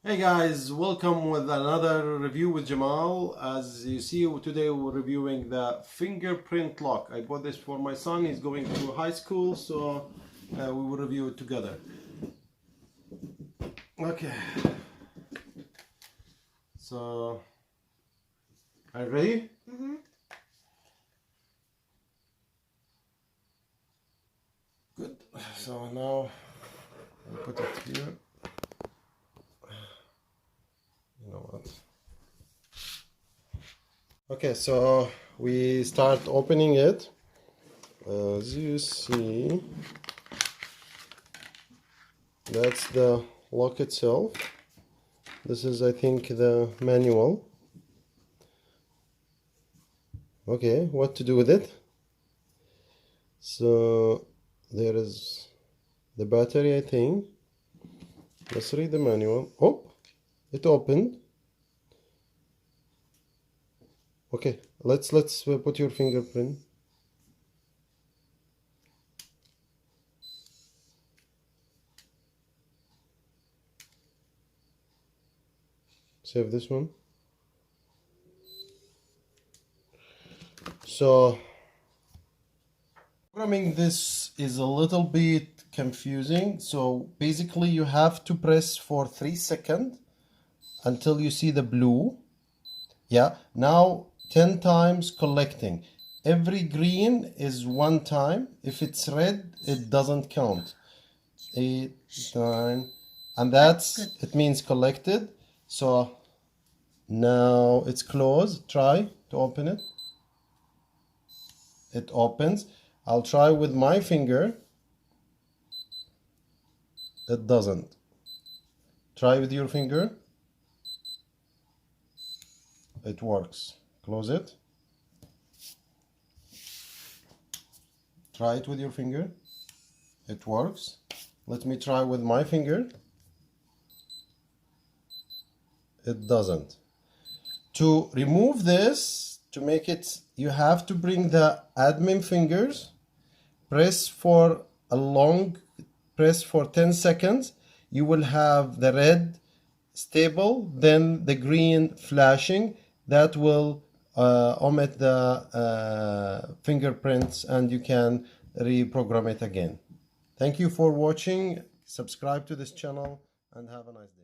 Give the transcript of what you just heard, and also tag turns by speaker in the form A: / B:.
A: Hey guys, welcome with another review with Jamal. As you see, today we're reviewing the fingerprint lock. I bought this for my son. He's going to high school, so we will review it together. Okay, so are you ready? Good. So now I'll put it here. You know what? Okay, so we start opening it. As you see, that's the lock itself. This is, I think, the manual. Okay, what to do with it? So there is the battery, I think. Let's read the manual. Oh, it opened. Okay, let's put your fingerprint. Save this one. So programming this is a little bit confusing. So basically you have to press for 3 seconds until you see the blue. Yeah, now 10 times collecting. Every green is 1 time. If it's red, it doesn't count. 8, 9, and it means collected. So now it's closed. Try to open it. It opens. I'll try with my finger. It doesn't. Try with your finger. It works. Close it. Try it with your finger. It works. Let me try with my finger. It doesn't. To remove this, to make it, you have to bring the admin fingers, press for 10 seconds. You will have the red stable, then the green flashing. That will omit the fingerprints, and you can reprogram it again. Thank you for watching. Subscribe to this channel and have a nice day.